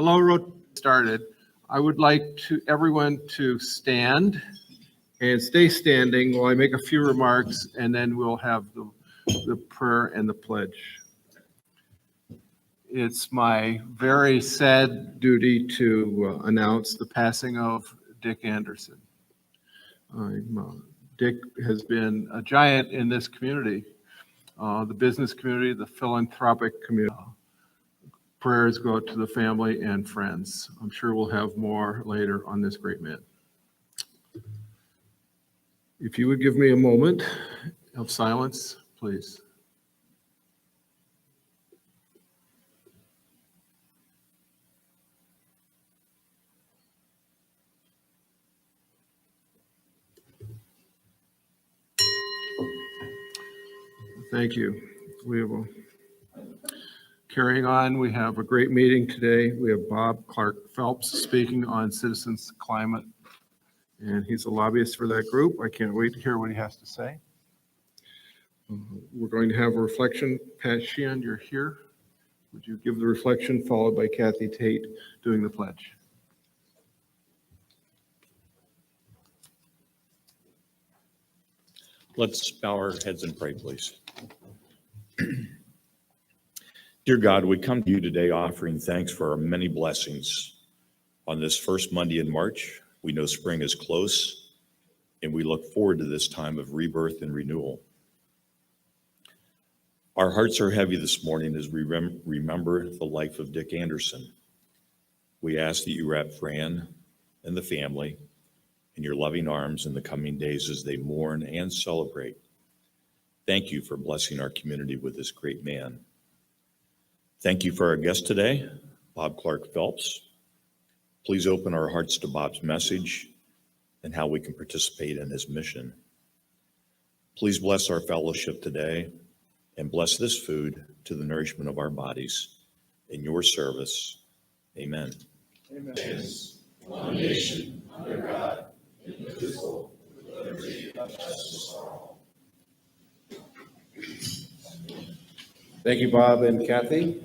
Hello Rotary started. I would like everyone to stand and stay standing while I make a few remarks, and then we'll have the prayer and the pledge. It's my very sad duty to announce the passing of Dick Anderson. Dick has been a giant in this community, the business community, the philanthropic community. Prayers go out to the family and friends. I'm sure we'll have more later on this great man. If you would give me a moment of silence, please. Thank you. We will. Carrying on, we have a great meeting today. We have Bob Clark-Phelps speaking on citizens' climate, and he's a lobbyist for that group. I can't wait to hear what he has to say. We're going to have a reflection. Pat Sheehan, you're here. Would you give the reflection, followed by Kathy Tate doing the pledge? Let's bow our heads and pray, please. Dear God, we come to you today offering thanks for our many blessings. On this first Monday in March, we know spring is close, and we look forward to this time of rebirth and renewal. Our hearts are heavy this morning as we remember the life of Dick Anderson. We ask that you wrap Fran and the family in your loving arms in the coming days as they mourn and celebrate. Thank you for blessing our community with this great man. Thank you for our guest today, Bob Clark-Phelps. Please open our hearts to Bob's message and how we can participate in his mission. Please bless our fellowship today and bless this food to the nourishment of our bodies. In your service, amen. Amen. One nation, under God, indivisible, with liberty and justice for all. Thank you, Bob and Kathy.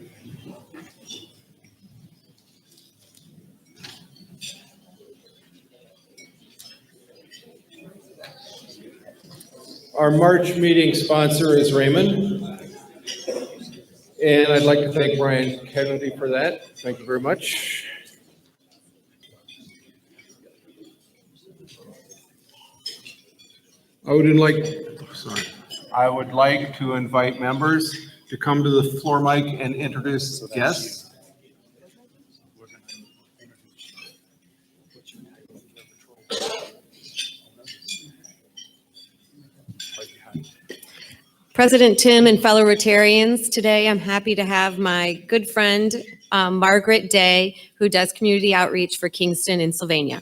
Our March meeting sponsor is Raymond, and I'd like to thank Brian Kennedy for that. Thank you very much. I would like to invite members to come to the floor mic and introduce guests. President Tim and fellow Rotarians, today I'm happy to have my good friend, Margaret Day, who does community outreach for Kingston and Sylvania.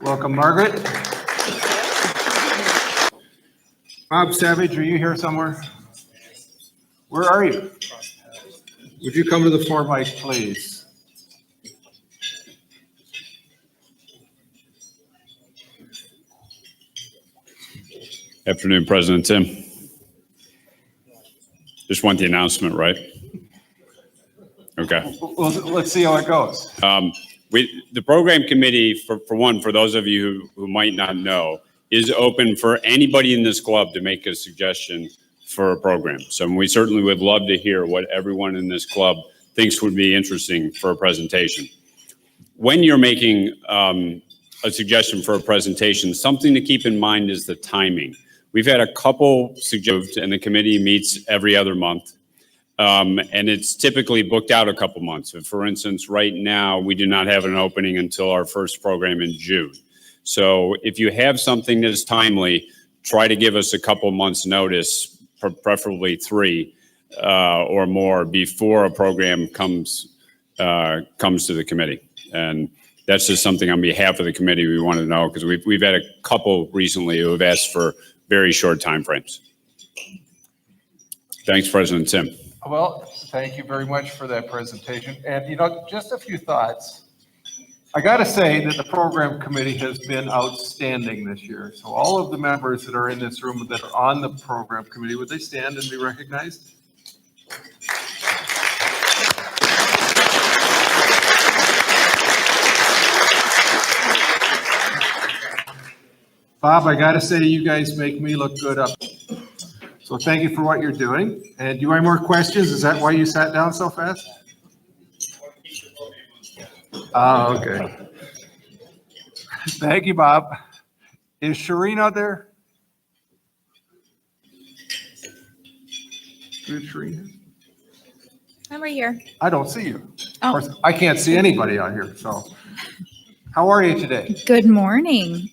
Welcome, Margaret. Bob Savage, are you here somewhere? Where are you? Would you come to the floor mic, please? Afternoon, President Tim. Just want the announcement, right? Okay. Well, let's see how it goes. The program committee, for one, for those of you who might not know, is open for anybody in this club to make a suggestion for a program. So we certainly would love to hear what everyone in this club thinks would be interesting for a presentation. When you're making a suggestion for a presentation, something to keep in mind is the timing. We've had a couple suggestions, and the committee meets every other month. And it's typically booked out a couple months. So for instance, right now, we do not have an opening until our first program in June. So if you have something that is timely, try to give us a couple months notice, preferably 3 or more, before a program comes to the committee. And that's just something on behalf of the committee we want to know, because we've had a couple recently who have asked for very short timeframes. Thanks, President Tim. Well, thank you very much for that presentation. And, you know, just a few thoughts. I got to say that the program committee has been outstanding this year. So all of the members that are in this room that are on the program committee, would they stand and be recognized? Bob, I gotta say, you guys make me look good up. So thank you for what you're doing. And do you have more questions? Is that why you sat down so fast? Oh, okay. Thank you, Bob. Is Shireen out there? Good, Shireen. I'm right here. I don't see you. Oh. Of course, I can't see anybody out here, so. How are you today? Good morning.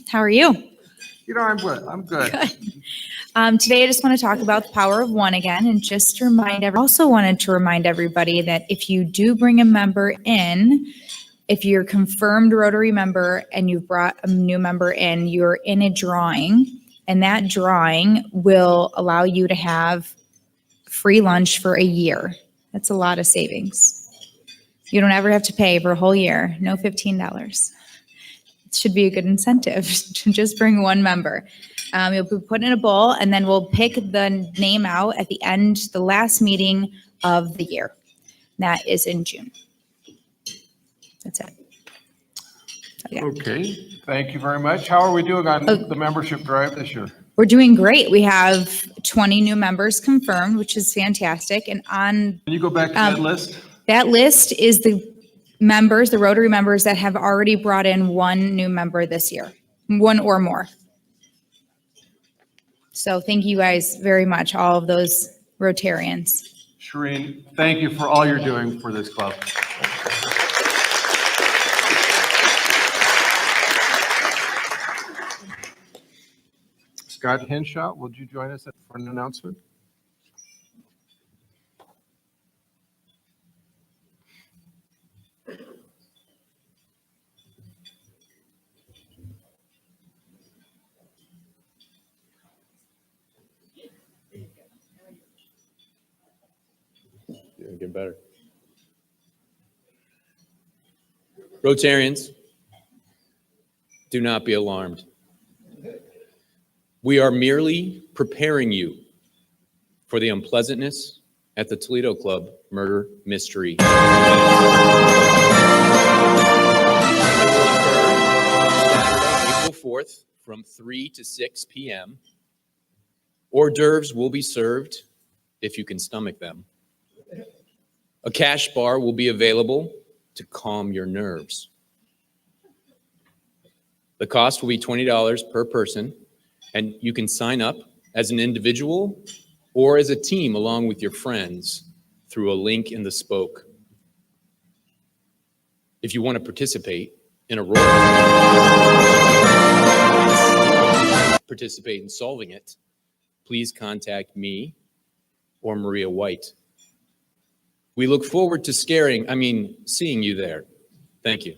How are you? You know, I'm good. I'm good. Today, I just want to talk about the power of one again, and just also wanted to remind everybody that if you do bring a member in, if you're a confirmed Rotary member and you've brought a new member in, you're in a drawing, and that drawing will allow you to have free lunch for a year. That's a lot of savings. You don't ever have to pay for a whole year, no $15. It should be a good incentive to just bring one member. You'll be put in a bowl, and then we'll pick the name out at the end, the last meeting of the year. That is in June. That's it. Okay. Okay, thank you very much. How are we doing on the membership drive this year? We're doing great. We have 20 new members confirmed, which is fantastic. And on Can you go back to that list? that list is the members, the Rotary members that have already brought in one new member this year, one or more. So thank you guys very much, all of those Rotarians. Shireen, thank you for all you're doing for this club. Scott Henshaw, would you join us for an announcement? Get better. Rotarians, do not be alarmed. We are merely preparing you for the unpleasantness at the Toledo Club murder mystery. Saturday, April 4th from 3 to 6 p.m. Hors d'oeuvres will be served if you can stomach them. A cash bar will be available to calm your nerves. The cost will be $20 per person, and you can sign up as an individual or as a team along with your friends through a link in the spoke. If you want to participate in a role, participate in solving it, please contact me or Maria White. We look forward to seeing you there. Thank you.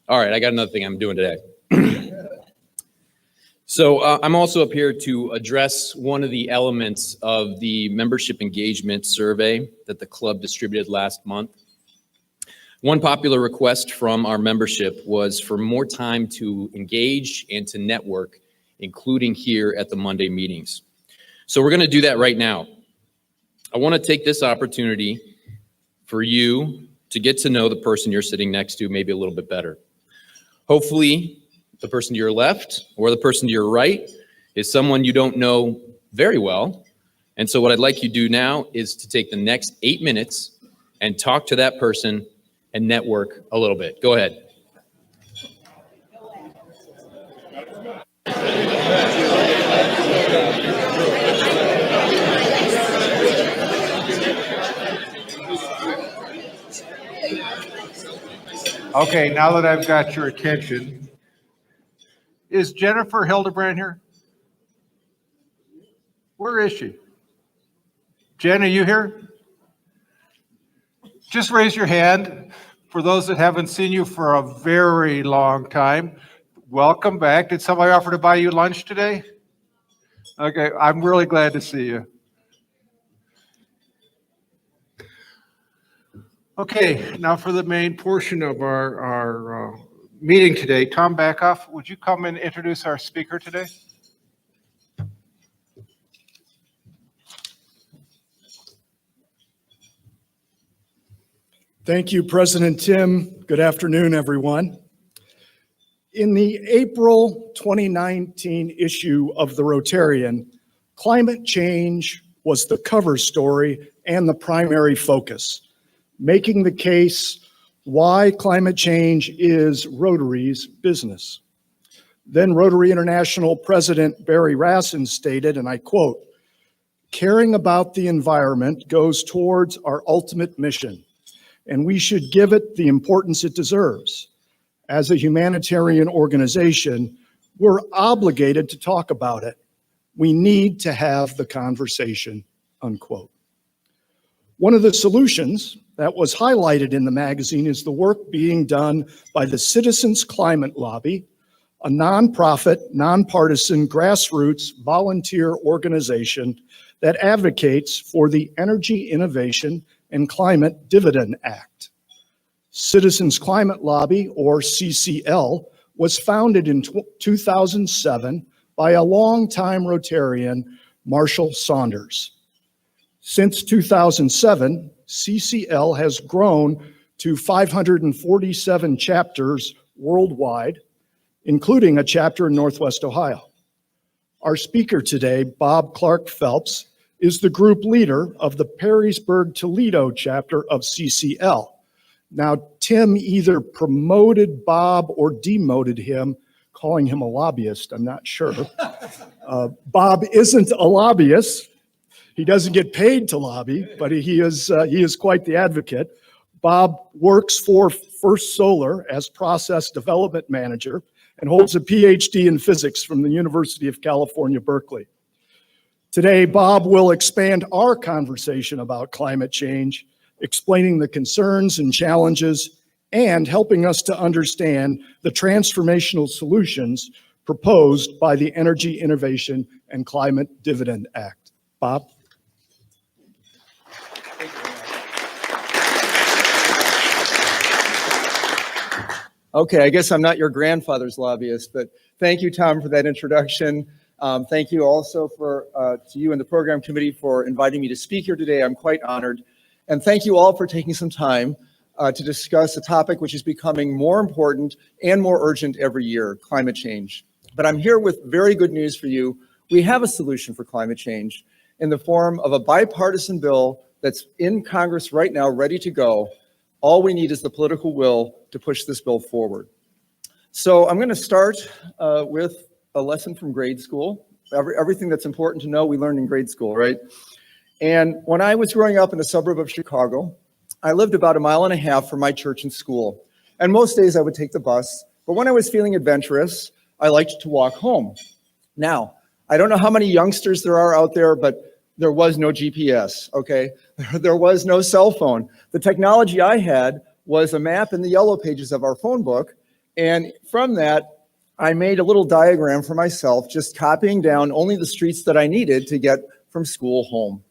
All right, I got another thing I'm doing today. So I'm also up here to address one of the elements of the membership engagement survey that the club distributed last month. One popular request from our membership was for more time to engage and to network, including here at the Monday meetings. So we're going to do that right now. I want to take this opportunity for you to get to know the person you're sitting next to maybe a little bit better. Hopefully, the person to your left or the person to your right is someone you don't know very well. And so what I'd like you to do now is to take the next 8 minutes and talk to that person and network a little bit. Go ahead. Okay, now that I've got your attention, is Jennifer Hildebrand here? Where is she? Jen, are you here? Just raise your hand. For those that haven't seen you for a very long time, welcome back. Did somebody offer to buy you lunch today? Okay, I'm really glad to see you. Okay, now for the main portion of our meeting today. Tom Backoff, would you come and introduce our speaker today? Thank you, President Tim. Good afternoon, everyone. In the April 2019 issue of the Rotarian, climate change was the cover story and the primary focus, making the case why climate change is Rotary's business. Then Rotary International President Barry Rassin stated, and I quote, "Caring about the environment goes towards our ultimate mission, and we should give it the importance it deserves. As a humanitarian organization, we're obligated to talk about it. We need to have the conversation," unquote. One of the solutions that was highlighted in the magazine is the work being done by the Citizens Climate Lobby, a nonprofit, nonpartisan, grassroots volunteer organization that advocates for the Energy Innovation and Climate Dividend Act. Citizens Climate Lobby, or CCL, was founded in 2007 by a longtime Rotarian, Marshall Saunders. Since 2007, CCL has grown to 547 chapters worldwide, including a chapter in Northwest Ohio. Our speaker today, Bob Clark-Phelps, is the group leader of the Perrysburg Toledo chapter of CCL. Now, Tim either promoted Bob or demoted him, calling him a lobbyist, I'm not sure. Bob isn't a lobbyist. He doesn't get paid to lobby, but he is quite the advocate. Bob works for First Solar as process development manager and holds a Ph.D. in physics from the University of California, Berkeley. Today, Bob will expand our conversation about climate change, explaining the concerns and challenges and helping us to understand the transformational solutions proposed by the Energy Innovation and Climate Dividend Act. Bob? Okay, I guess I'm not your grandfather's lobbyist, but thank you, Tom, for that introduction. Thank you also to you and the program committee for inviting me to speak here today. I'm quite honored. And thank you all for taking some time to discuss a topic which is becoming more important and more urgent every year, climate change. But I'm here with very good news for you. We have a solution for climate change in the form of a bipartisan bill that's in Congress right now, ready to go. All we need is the political will to push this bill forward. So I'm going to start with a lesson from grade school. Everything that's important to know, we learned in grade school, right? And when I was growing up in a suburb of Chicago, I lived about 1.5 miles from my church and school. And most days I would take the bus, but when I was feeling adventurous, I liked to walk home. Now, I don't know how many youngsters there are out there, but there was no GPS, okay? There was no cell phone. The technology I had was a map in the yellow pages of our phone book. And from that, I made a little diagram for myself, just copying down only the streets that I needed to get from school home,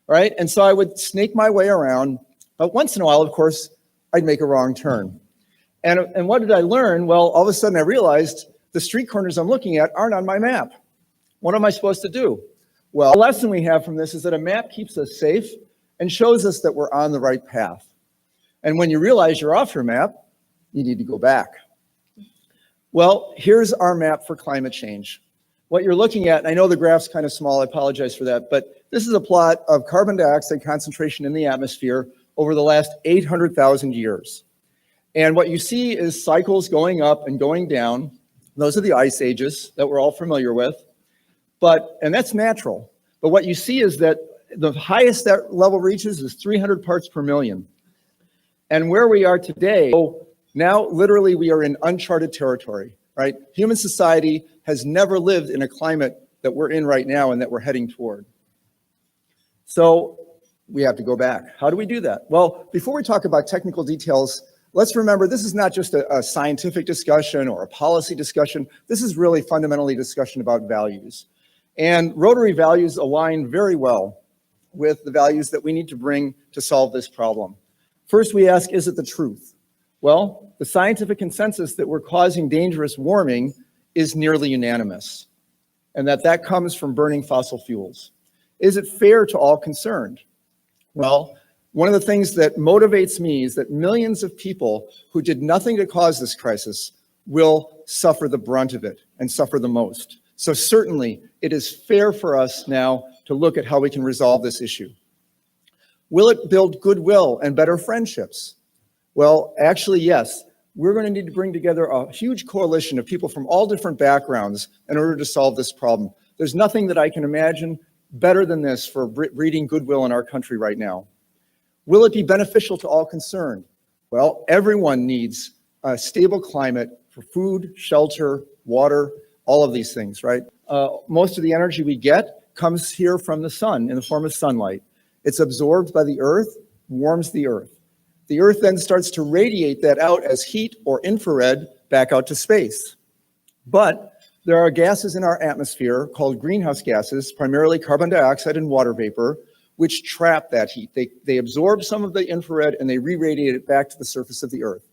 right? And so I would snake my way around, but once in a while, of course, I'd make a wrong turn. And what did I learn? Well, all of a sudden I realized the street corners I'm looking at aren't on my map. What am I supposed to do? Well, the lesson we have from this is that a map keeps us safe and shows us that we're on the right path. And when you realize you're off your map, you need to go back. Well, here's our map for climate change. What you're looking at, and I know the graph's kind of small, I apologize for that, but this is a plot of carbon dioxide concentration in the atmosphere over the last 800,000 years. And what you see is cycles going up and going down. Those are the ice ages that we're all familiar with. And that's natural. But what you see is that the highest that level reaches is 300 parts per million. And where we are today, now literally we are in uncharted territory, right? Human society has never lived in a climate that we're in right now and that we're heading toward. So we have to go back. How do we do that? Well, before we talk about technical details, let's remember this is not just a scientific discussion or a policy discussion. This is really fundamentally a discussion about values. And Rotary values align very well with the values that we need to bring to solve this problem. First, we ask, is it the truth? Well, the scientific consensus that we're causing dangerous warming is nearly unanimous, and that comes from burning fossil fuels. Is it fair to all concerned? Well, One of the things that motivates me is that millions of people who did nothing to cause this crisis will suffer the brunt of it and suffer the most. So certainly, it is fair for us now to look at how we can resolve this issue. Will it build goodwill and better friendships? Well, actually, yes. We're going to need to bring together a huge coalition of people from all different backgrounds in order to solve this problem. There's nothing that I can imagine better than this for breeding goodwill in our country right now. Will it be beneficial to all concerned? Well, everyone needs a stable climate for food, shelter, water, all of these things, right? Most of the energy we get comes here from the sun in the form of sunlight. It's absorbed by the earth, warms the earth. The earth then starts to radiate that out as heat or infrared back out to space. But there are gases in our atmosphere called greenhouse gases, primarily carbon dioxide and water vapor, which trap that heat. They absorb some of the infrared and they re-radiate it back to the surface of the earth.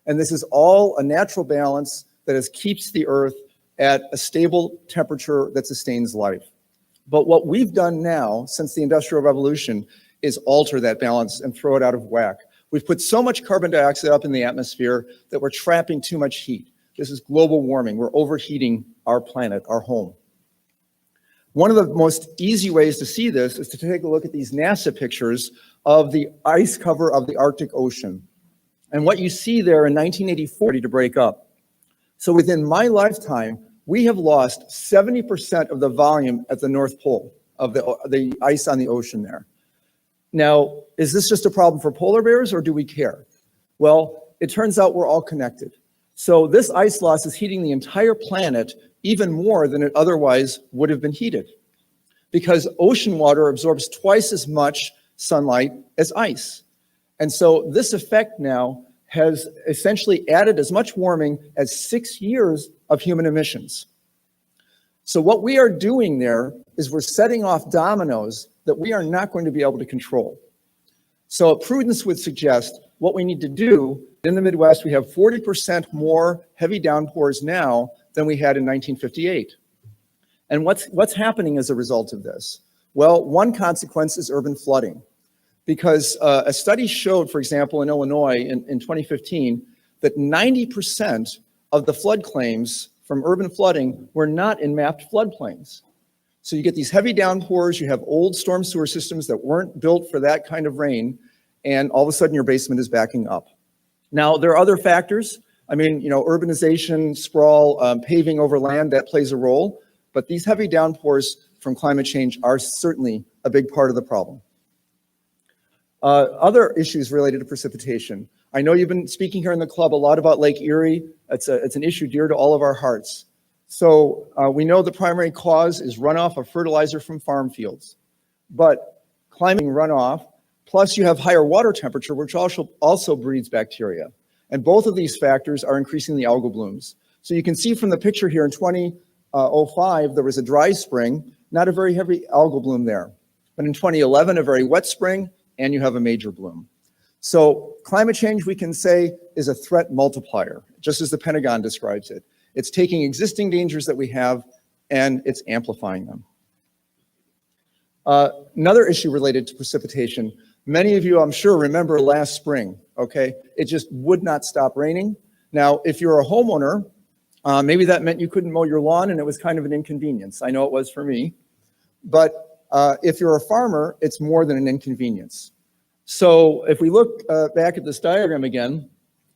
And this is all a natural balance that keeps the earth at a stable temperature that sustains life. But what we've done now since the Industrial Revolution is alter that balance and throw it out of whack. We've put so much carbon dioxide up in the atmosphere that we're trapping too much heat. This is global warming. We're overheating our planet, our home. One of the most easy ways to see this is to take a look at these NASA pictures of the ice cover of the Arctic Ocean. And what you see there in 1984 to break up. So within my lifetime, we have lost 70% of the volume at the North Pole of the ice on the ocean there. Now, is this just a problem for polar bears or do we care? Well, it turns out we're all connected. So this ice loss is heating the entire planet even more than it otherwise would have been heated, because ocean water absorbs twice as much sunlight as ice. And so this effect now has essentially added as much warming as 6 years of human emissions. So what we are doing there is we're setting off dominoes that we are not going to be able to control. So prudence would suggest what we need to do. In the Midwest, we have 40% more heavy downpours now than we had in 1958. And what's happening as a result of this? Well, one consequence is urban flooding, because a study showed, for example, in Illinois in 2015, that 90% of the flood claims from urban flooding were not in mapped floodplains. So you get these heavy downpours, you have old storm sewer systems that weren't built for that kind of rain, and all of a sudden your basement is backing up. Now, there are other factors. I mean, urbanization, sprawl, paving over land, that plays a role. But these heavy downpours from climate change are certainly a big part of the problem. Other issues related to precipitation. I know you've been speaking here in the club a lot about Lake Erie. It's an issue dear to all of our hearts. So we know the primary cause is runoff of fertilizer from farm fields. But climate runoff, plus you have higher water temperature, which also breeds bacteria. And both of these factors are increasing the algal blooms. So you can see from the picture here in 2005, there was a dry spring, not a very heavy algal bloom there. But in 2011, a very wet spring, and you have a major bloom. So climate change, we can say, is a threat multiplier, just as the Pentagon describes it. It's taking existing dangers that we have and it's amplifying them. Another issue related to precipitation. Many of you, I'm sure, remember last spring, okay? It just would not stop raining. Now, if you're a homeowner, maybe that meant you couldn't mow your lawn and it was kind of an inconvenience. I know it was for me. But if you're a farmer, it's more than an inconvenience. So if we look back at this diagram again,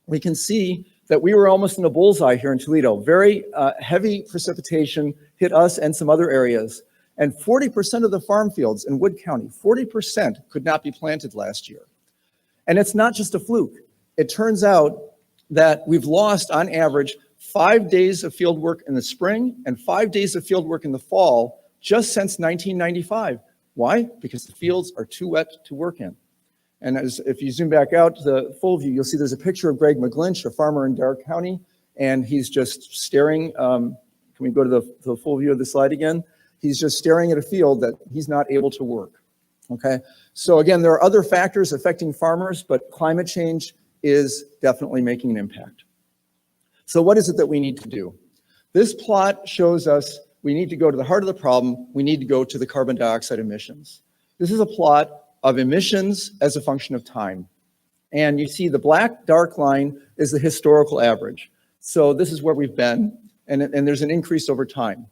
we can see that we were almost in a bullseye here in Toledo. Very heavy precipitation hit us and some other areas. And 40% of the farm fields in Wood County, 40% could not be planted last year. And it's not just a fluke. It turns out that we've lost, on average, 5 days of field work in the spring and 5 days of field work in the fall just since 1995. Why? Because the fields are too wet to work in. And if you zoom back out to the full view, you'll see there's a picture of Greg McGlinch, a farmer in Darke County, and he's just staring. Can we go to the full view of the slide again? He's just staring at a field that he's not able to work, okay? So again, there are other factors affecting farmers, but climate change is definitely making an impact. So what is it that we need to do? This plot shows us we need to go to the heart of the problem. We need to go to the carbon dioxide emissions. This is a plot of emissions as a function of time. And you see the black dark line is the historical average. So this is where we've been, and there's an increase over time.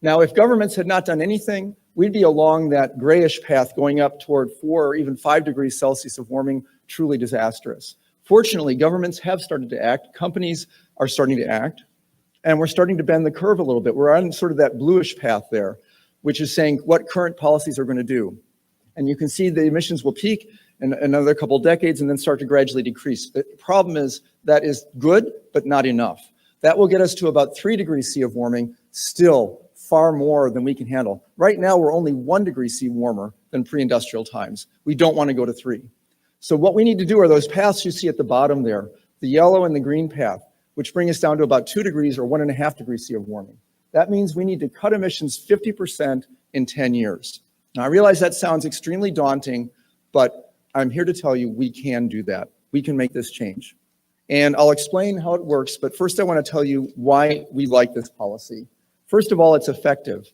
Now, if governments had not done anything, we'd be along that grayish path going up toward 4 or even 5 degrees Celsius of warming, truly disastrous. Fortunately, governments have started to act, companies are starting to act, and we're starting to bend the curve a little bit. We're on sort of that bluish path there, which is saying what current policies are going to do. And you can see the emissions will peak in another couple of decades and then start to gradually decrease. The problem is that is good, but not enough. That will get us to about 3 degrees C of warming, still far more than we can handle. Right now, we're only 1 degree C warmer than pre-industrial times. We don't want to go to 3. So what we need to do are those paths you see at the bottom there, the yellow and the green path, which bring us down to about 2 degrees or 1.5 degrees C of warming. That means we need to cut emissions 50% in 10 years. Now, I realize that sounds extremely daunting, but I'm here to tell you we can do that. We can make this change. And I'll explain how it works, but first I want to tell you why we like this policy. First of all, it's effective.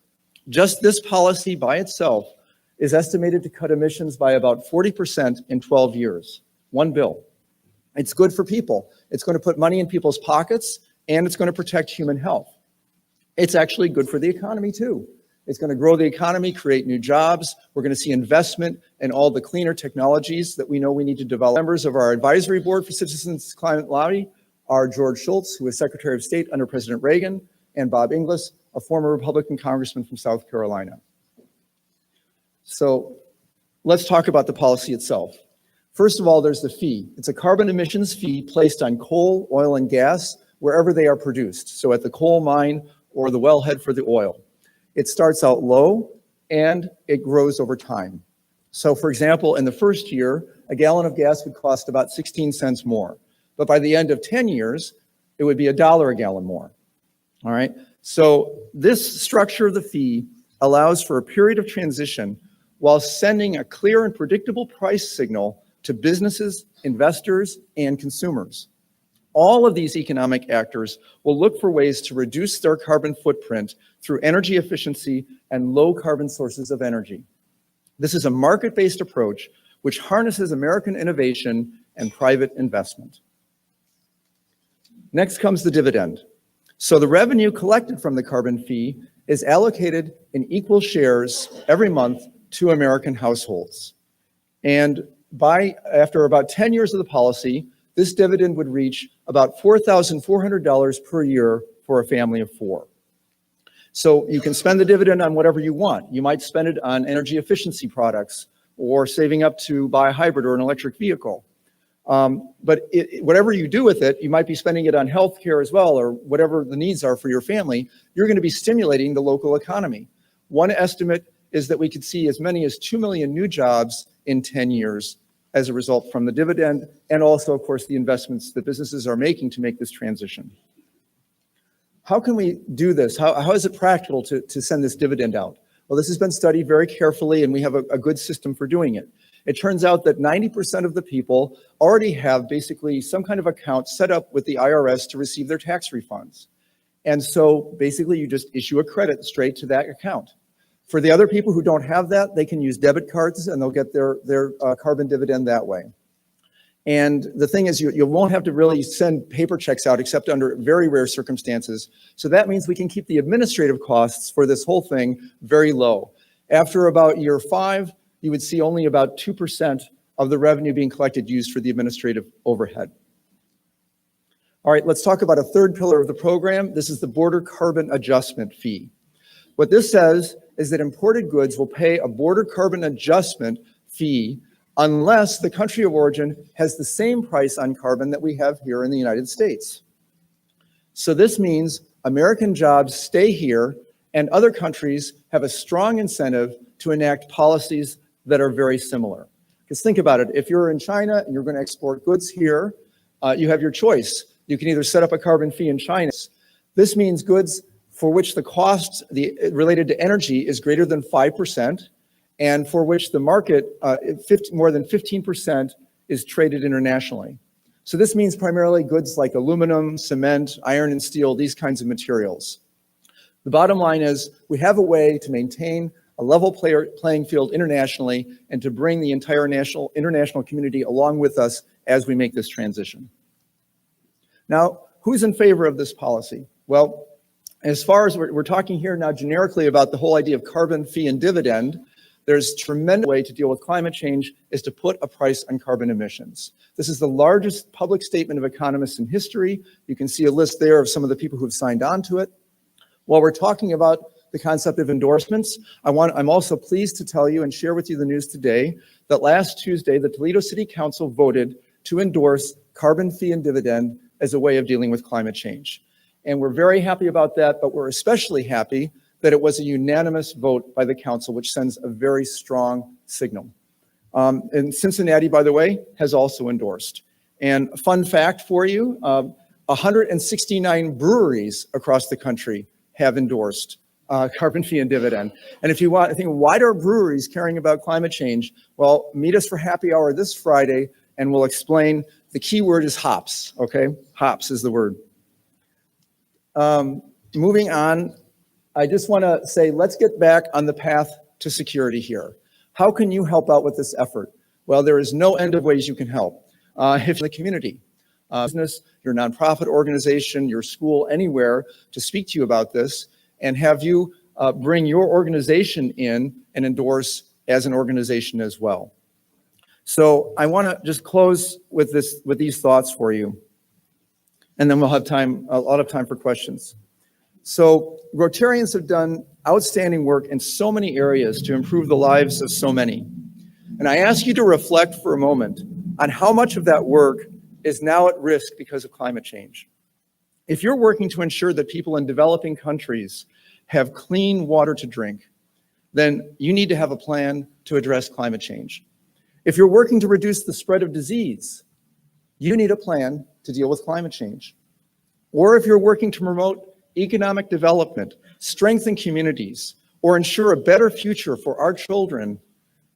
Just this policy by itself is estimated to cut emissions by about 40% in 12 years. One bill. It's good for people. It's going to put money in people's pockets, and it's going to protect human health. It's actually good for the economy too. It's going to grow the economy, create new jobs. We're going to see investment in all the cleaner technologies that we know we need to develop. Members of our advisory board for Citizens Climate Lobby are George Shultz, who was Secretary of State under President Reagan, and Bob Inglis, a former Republican congressman from South Carolina. So let's talk about the policy itself. First of all, there's the fee. It's a carbon emissions fee placed on coal, oil, and gas wherever they are produced. So at the coal mine or the wellhead for the oil. It starts out low and it grows over time. So for example, in the first year, a gallon of gas would cost about 16 cents more. But by the end of 10 years, it would be $1 a gallon more. All right. So this structure of the fee allows for a period of transition while sending a clear and predictable price signal to businesses, investors, and consumers. All of these economic actors will look for ways to reduce their carbon footprint through energy efficiency and low carbon sources of energy. This is a market-based approach which harnesses American innovation and private investment. Next comes the dividend. So the revenue collected from the carbon fee is allocated in equal shares every month to American households. And after about 10 years of the policy, this dividend would reach about $4,400 per year for a family of 4. So you can spend the dividend on whatever you want. You might spend it on energy efficiency products or saving up to buy a hybrid or an electric vehicle. But whatever you do with it, you might be spending it on healthcare as well, or whatever the needs are for your family. You're going to be stimulating the local economy. One estimate is that we could see as many as 2 million new jobs in 10 years as a result from the dividend, and also, of course, the investments that businesses are making to make this transition. How can we do this? How is it practical to send this dividend out? Well, this has been studied very carefully, and we have a good system for doing it. It turns out that 90% of the people already have basically some kind of account set up with the IRS to receive their tax refunds. And so basically you just issue a credit straight to that account. For the other people who don't have that, they can use debit cards and they'll get their carbon dividend that way. And the thing is, you won't have to really send paper checks out except under very rare circumstances. So that means we can keep the administrative costs for this whole thing very low. After about year 5, you would see only about 2% of the revenue being collected used for the administrative overhead. All right, let's talk about a third pillar of the program. This is the border carbon adjustment fee. What this says is that imported goods will pay a border carbon adjustment fee unless the country of origin has the same price on carbon that we have here in the United States. So this means American jobs stay here and other countries have a strong incentive to enact policies that are very similar. Because think about it, if you're in China and you're going to export goods here, you have your choice. You can either set up a carbon fee in China. This means goods for which the cost related to energy is greater than 5%, and for which the market, more than 15% is traded internationally. So this means primarily goods like aluminum, cement, iron and steel, these kinds of materials. The bottom line is we have a way to maintain a level playing field internationally, and to bring the entire international community along with us as we make this transition. Now, who's in favor of this policy? Well, as far as we're talking here now generically about the whole idea of carbon fee and dividend, there's a tremendous way to deal with climate change is to put a price on carbon emissions. This is the largest public statement of economists in history. You can see a list there of some of the people who've signed on to it. While we're talking about the concept of endorsements, I'm also pleased to tell you and share with you the news today that last Tuesday, the Toledo City Council voted to endorse carbon fee and dividend as a way of dealing with climate change. And we're very happy about that, but we're especially happy that it was a unanimous vote by the council, which sends a very strong signal. And Cincinnati, by the way, has also endorsed. And a fun fact for you, 169 breweries across the country have endorsed carbon fee and dividend. And if you want to think, why are breweries caring about climate change? Well, meet us for happy hour this Friday, and we'll explain. The key word is hops, okay? Hops is the word. Moving on, I just want to say, let's get back on the path to security here. How can you help out with this effort? Well, there is no end of ways you can help. If the community, business, your nonprofit organization, your school, anywhere to speak to you about this, and have you bring your organization in and endorse as an organization as well. So I want to just close with these thoughts for you, and then we'll have a lot of time for questions. So Rotarians have done outstanding work in so many areas to improve the lives of so many. And I ask you to reflect for a moment on how much of that work is now at risk because of climate change. If you're working to ensure that people in developing countries have clean water to drink, then you need to have a plan to address climate change. If you're working to reduce the spread of disease, you need a plan to deal with climate change. Or if you're working to promote economic development, strengthen communities, or ensure a better future for our children,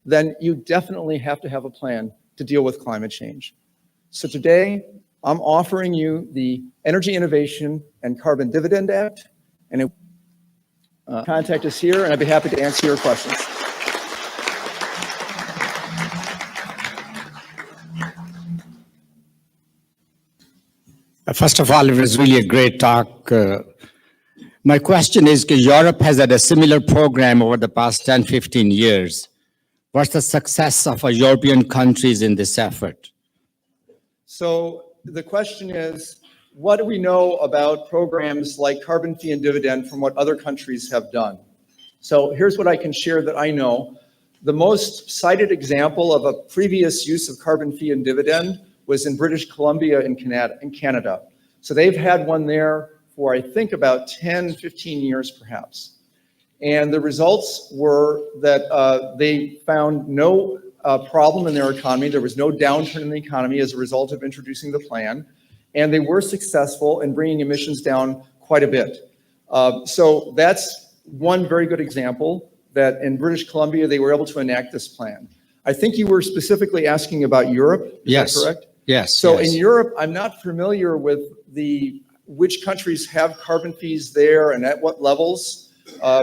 then you definitely have to have a plan to deal with climate change. So today, I'm offering you the Energy Innovation and Carbon Dividend Act, and contact us here, and I'd be happy to answer your questions. First of all, it was really a great talk. My question is, Europe has had a similar program over the past 10, 15 years. What's the success of our European countries in this effort? So the question is, what do we know about programs like carbon fee and dividend from what other countries have done? So here's what I can share that I know. The most cited example of a previous use of carbon fee and dividend was in British Columbia in Canada. So they've had one there for, I think, about 10, 15 years perhaps. And the results were that they found no problem in their economy. There was no downturn in the economy as a result of introducing the plan. And they were successful in bringing emissions down quite a bit. So that's one very good example that in British Columbia, they were able to enact this plan. I think you were specifically asking about Europe, is that correct? Yes. So yes. in Europe, I'm not familiar with which countries have carbon fees there and at what levels.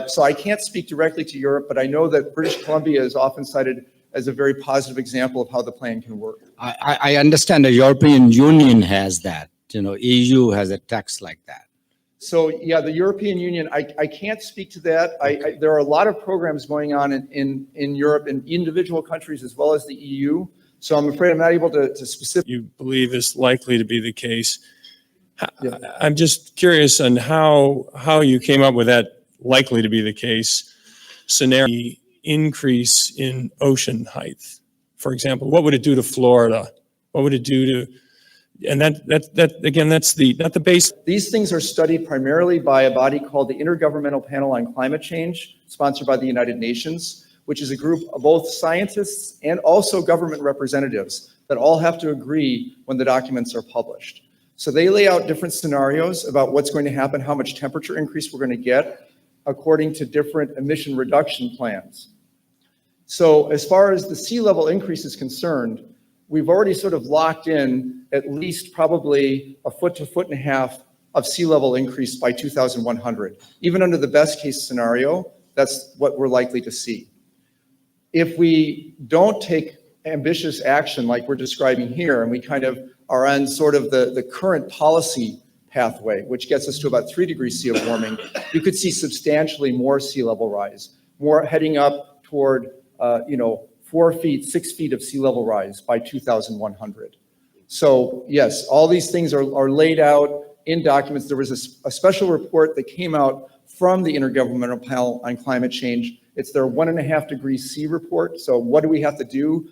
So I can't speak directly to Europe, but I know that British Columbia is often cited as a very positive example of how the plan can work. I understand the European Union has that. EU has a tax like that. So yeah, the European Union, I can't speak to that. There are a lot of programs going on in Europe, in individual countries as well as the EU. So I'm afraid I'm not able to specifically. You believe is likely to be the case. I'm just curious on how you came up with that likely to be the case scenario. Increase in ocean height, for example, what would it do to Florida? What would it do to, and that again, that's not the base. These things are studied primarily by a body called the Intergovernmental Panel on Climate Change, sponsored by the United Nations, which is a group of both scientists and also government representatives that all have to agree when the documents are published. So they lay out different scenarios about what's going to happen, how much temperature increase we're going to get according to different emission reduction plans. So as far as the sea level increase is concerned, we've already sort of locked in at least probably a foot to foot and a half of sea level increase by 2100. Even under the best case scenario, That's what we're likely to see. If we don't take ambitious action like we're describing here, and we kind of are on sort of the current policy pathway, which gets us to about 3 degrees C of warming, you could see substantially more sea level rise, more heading up toward, 4 feet, 6 feet of sea level rise by 2100. So yes, all these things are laid out in documents. There was a special report that came out from the Intergovernmental Panel on Climate Change. It's their 1.5 degrees C report. So what do we have to do?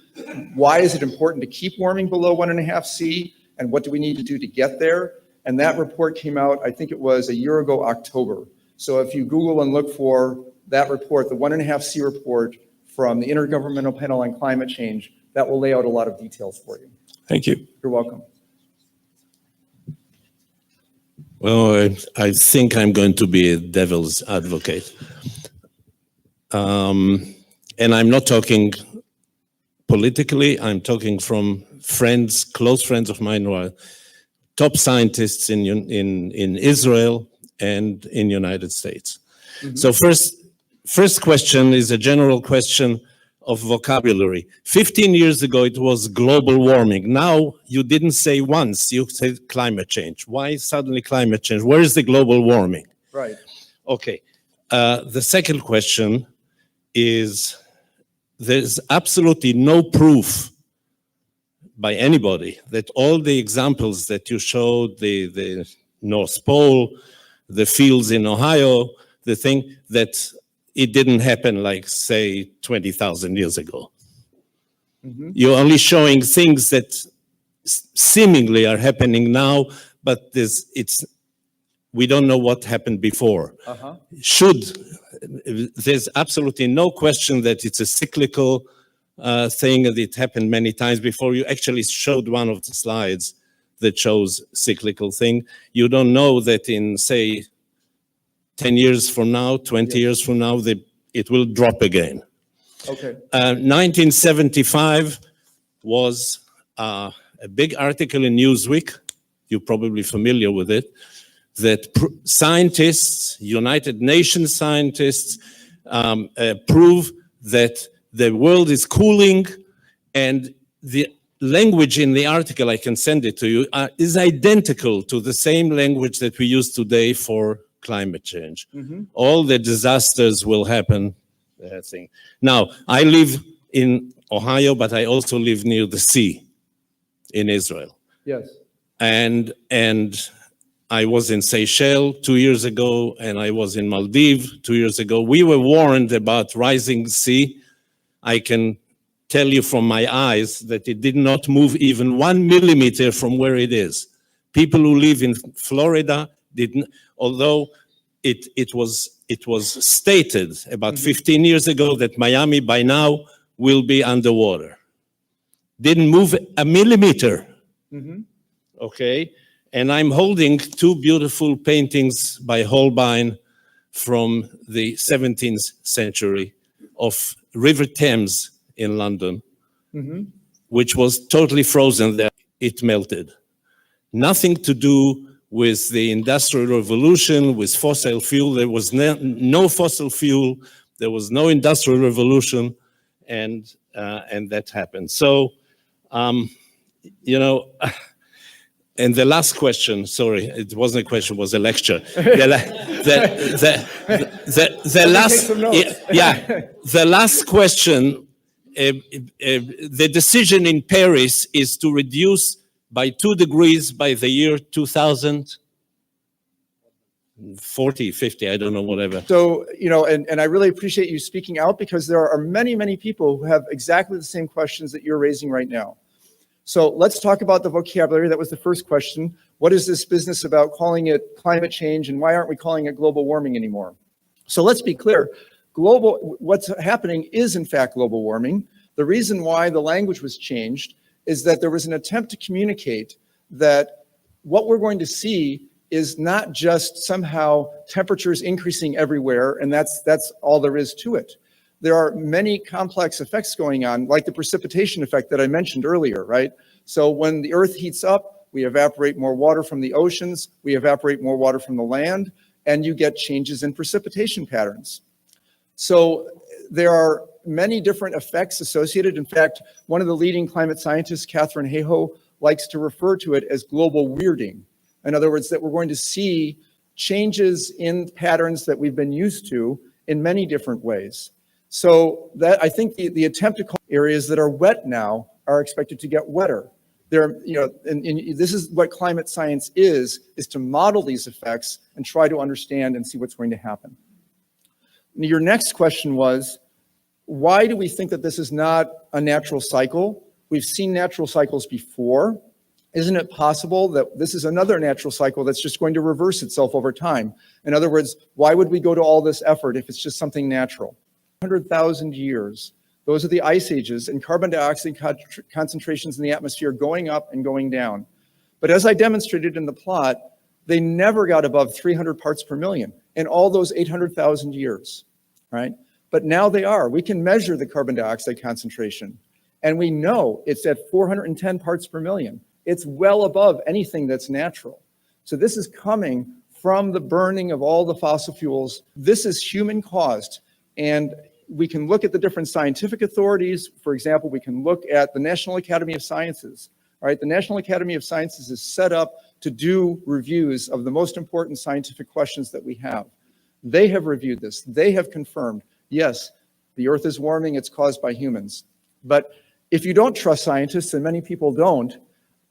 Why is it important to keep warming below 1.5 C? And what do we need to do to get there? And that report came out, I think it was a year ago, October. So if you Google and look for that report, the 1.5 C report from the Intergovernmental Panel on Climate Change, that will lay out a lot of details for you. Thank you. You're welcome. Well, I think I'm going to be a devil's advocate. And I'm not talking politically, I'm talking from friends, close friends of mine who are top scientists in Israel and in United States. Mm-hmm. So first question is a general question of vocabulary. 15 years ago, it was global warming. Now, you didn't say once, you said climate change. Why suddenly climate change? Where is the global warming? Right. Okay. The second question is, there's absolutely no proof by anybody that all the examples that you showed, the North Pole, the fields in Ohio, the thing that it didn't happen like, say, 20,000 years ago. Mm-hmm. You're only showing things that seemingly are happening now, but we don't know what happened before. Uh-huh. There's absolutely no question that it's a cyclical thing, that it happened many times before. You actually showed one of the slides that shows cyclical thing. You don't know that in, say, 10 years from now, 20 years from now, it will drop again. Okay. 1975 was a big article in Newsweek, you're probably familiar with it, that scientists, United Nations scientists, prove that the world is cooling, and the language in the article, I can send it to you, is identical to the same language that we use today for climate change. Mm-hmm. All the disasters will happen. Thing. Now, I live in Ohio, but I also live near the sea in Israel. Yes. And I was in Seychelles 2 years ago, and I was in Maldives 2 years ago. We were warned about rising sea. I can tell you from my eyes that it did not move even 1 millimeter from where it is. People who live in Florida didn't, although it was stated about 15 years ago that Miami by now will be underwater. Didn't move a millimeter. Mm-hmm. Okay, and I'm holding 2 beautiful paintings by Holbein from the 17th century of River Thames in London, mm-hmm. which was totally frozen there. It melted. Nothing to do with the Industrial Revolution, with fossil fuel. There was no fossil fuel. There was no Industrial Revolution, and that happened. So, and the last question, sorry, it wasn't a question, it was a lecture. The last question, the decision in Paris is to reduce by 2 degrees by the year 2040, 50, I don't know, whatever. So, and I really appreciate you speaking out, because there are many, many people who have exactly the same questions that you're raising right now. So let's talk about the vocabulary. That was the first question. What is this business about calling it climate change, and why aren't we calling it global warming anymore? So let's be clear. What's happening is in fact global warming. The reason why the language was changed is that there was an attempt to communicate that what we're going to see is not just somehow temperatures increasing everywhere, and that's all there is to it. There are many complex effects going on, like the precipitation effect that I mentioned earlier, right? So when the earth heats up, we evaporate more water from the oceans, we evaporate more water from the land, and you get changes in precipitation patterns. So there are many different effects associated. In fact, one of the leading climate scientists, Catherine Hayhoe, likes to refer to it as global weirding. In other words, that we're going to see changes in patterns that we've been used to in many different ways. So that I think the attempt to call areas that are wet now are expected to get wetter. There, and this is what climate science is to model these effects and try to understand and see what's going to happen. Your next question was, why do we think that this is not a natural cycle? We've seen natural cycles before. Isn't it possible that this is another natural cycle that's just going to reverse itself over time? In other words, why would we go to all this effort if it's just something natural? 100,000 years. Those are the ice ages, and carbon dioxide concentrations in the atmosphere going up and going down. But as I demonstrated in the plot, they never got above 300 parts per million in all those 800,000 years, right? But now they are. We can measure the carbon dioxide concentration, and we know it's at 410 parts per million. It's well above anything that's natural. So this is coming from the burning of all the fossil fuels. This is human caused, and we can look at the different scientific authorities. For example, we can look at the National Academy of Sciences. All right, the National Academy of Sciences is set up to do reviews of the most important scientific questions that we have. They have reviewed this. They have confirmed, yes, the Earth is warming, it's caused by humans. But if you don't trust scientists, and many people don't,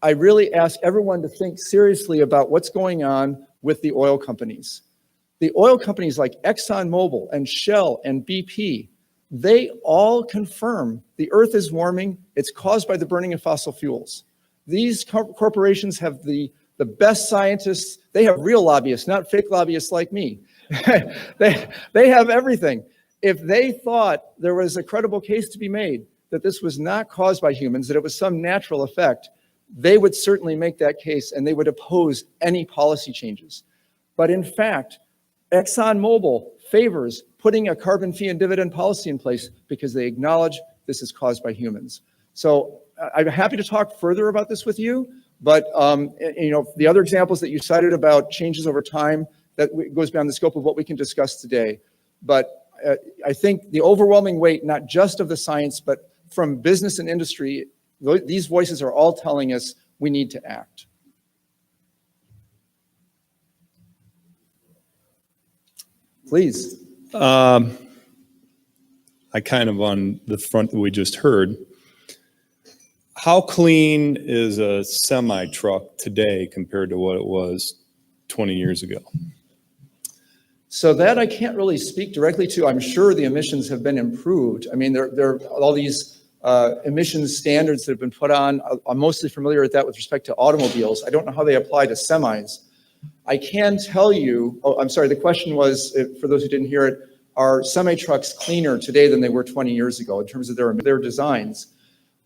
I really ask everyone to think seriously about what's going on with the oil companies. The oil companies like ExxonMobil and Shell and BP, they all confirm the Earth is warming, it's caused by the burning of fossil fuels. These corporations have the best scientists. They have real lobbyists, not fake lobbyists like me. They have everything. If they thought there was a credible case to be made that this was not caused by humans, that it was some natural effect, they would certainly make that case and they would oppose any policy changes. But in fact, ExxonMobil favors putting a carbon fee and dividend policy in place because they acknowledge this is caused by humans. So I'm happy to talk further about this with you, but the other examples that you cited about changes over time, that goes beyond the scope of what we can discuss today. But I think the overwhelming weight, not just of the science, but from business and industry, these voices are all telling us we need to act. Please. I kind of on the front that we just heard. How clean is a semi truck today compared to what it was 20 years ago? So that I can't really speak directly to. I'm sure the emissions have been improved. I mean, there are all these emissions standards that have been put on. I'm mostly familiar with that with respect to automobiles. I don't know how they apply to semis. I can tell you, I'm sorry, the question was, for those who didn't hear it, are semi-trucks cleaner today than they were 20 years ago in terms of their designs?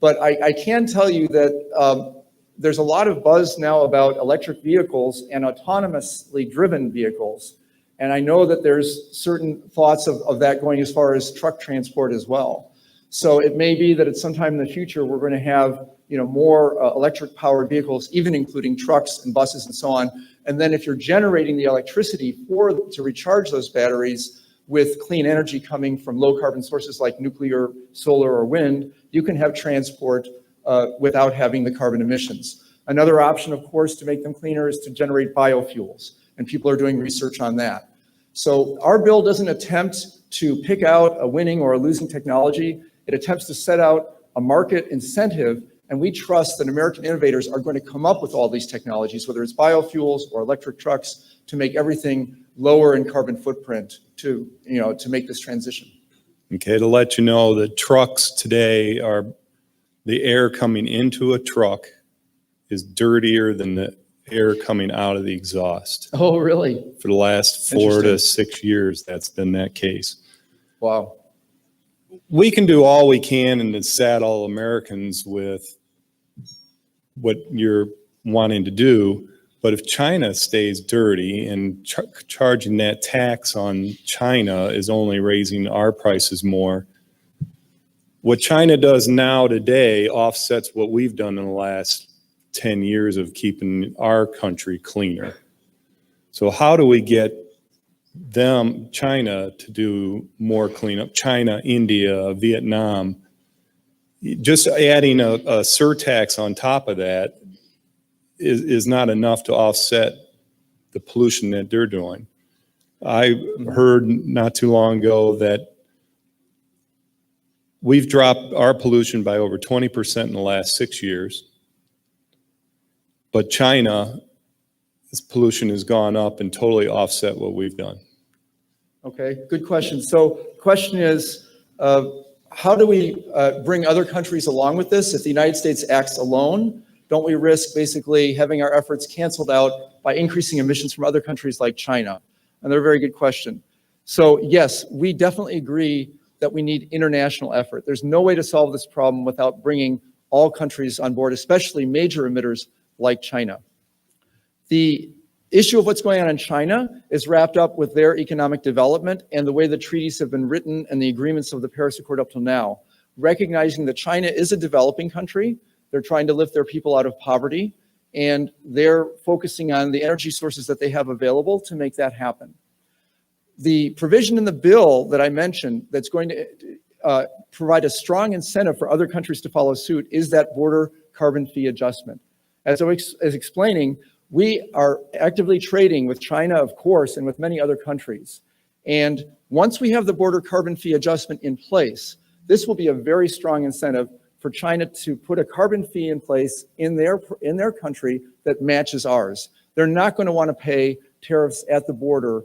But I can tell you that there's a lot of buzz now about electric vehicles and autonomously driven vehicles. And I know that there's certain thoughts of that going as far as truck transport as well. So it may be that at some time in the future, we're going to have more electric powered vehicles, even including trucks and buses and so on. And then if you're generating the electricity to recharge those batteries with clean energy coming from low carbon sources like nuclear, solar, or wind, you can have transport without having the carbon emissions. Another option, of course, to make them cleaner is to generate biofuels. And people are doing research on that. So our bill doesn't attempt to pick out a winning or a losing technology. It attempts to set out a market incentive, and we trust that American innovators are going to come up with all these technologies, whether it's biofuels or electric trucks, to make everything lower in carbon footprint to make this transition. Okay, to let you know that trucks today are, the air coming into a truck is dirtier than the air coming out of the exhaust. Oh, really? For the last 4 to 6 years, that's been that case. Wow. We can do all we can and to saddle Americans with what you're wanting to do, but if China stays dirty and charging that tax on China is only raising our prices more, what China does now today offsets what we've done in the last 10 years of keeping our country cleaner. So how do we get China, to do more cleanup. China, India, Vietnam. Just adding a surtax on top of that is not enough to offset the pollution that they're doing. I heard not too long ago that we've dropped our pollution by over 20% in the last 6 years. But China's pollution has gone up and totally offset what we've done. Okay, good question. So question is, how do we bring other countries along with this? If the United States acts alone, don't we risk basically having our efforts canceled out by increasing emissions from other countries like China? And they're a very good question. So yes, we definitely agree that we need international effort. There's no way to solve this problem without bringing all countries on board, especially major emitters like China. The issue of what's going on in China is wrapped up with their economic development and the way the treaties have been written and the agreements of the Paris Accord up till now, recognizing that China is a developing country. They're trying to lift their people out of poverty, and they're focusing on the energy sources that they have available to make that happen. The provision in the bill that I mentioned that's going to provide a strong incentive for other countries to follow suit is that border carbon fee adjustment. As I was explaining, we are actively trading with China, of course, and with many other countries. And once we have the border carbon fee adjustment in place, this will be a very strong incentive for China to put a carbon fee in place in their country that matches ours. They're not going to want to pay tariffs at the border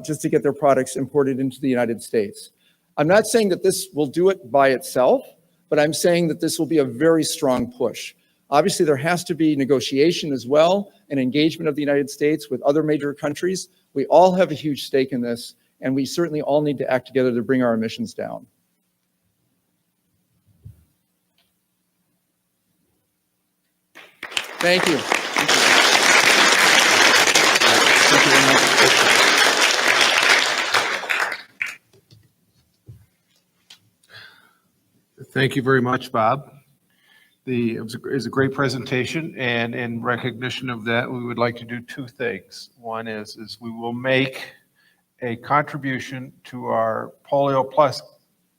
just to get their products imported into the United States. I'm not saying that this will do it by itself, but I'm saying that this will be a very strong push. Obviously, there has to be negotiation as well and engagement of the United States with other major countries. We all have a huge stake in this, and we certainly all need to act together to bring our emissions down. Thank you. Thank you very much. Thank you very much, Bob. It was a great presentation, and in recognition of that, we would like to do two things. One is we will make a contribution to our Polio Plus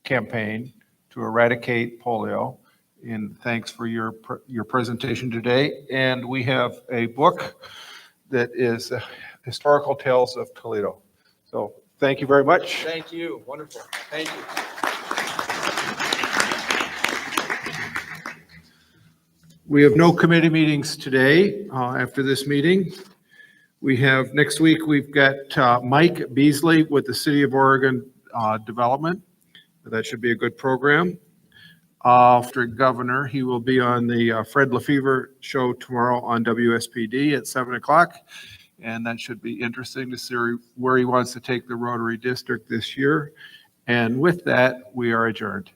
campaign to eradicate polio. And thanks for your presentation today. And we have a book that is Historical Tales of Toledo. So thank you very much. Thank you. Wonderful. Thank you. We have no committee meetings today after this meeting. We have, next week, we've got Mike Beasley with the City of Oregon Development. That should be a good program. After Governor, he will be on the Fred Lefevre show tomorrow on WSPD at 7 o'clock. And that should be interesting to see where he wants to take the Rotary District this year. And with that, we are adjourned.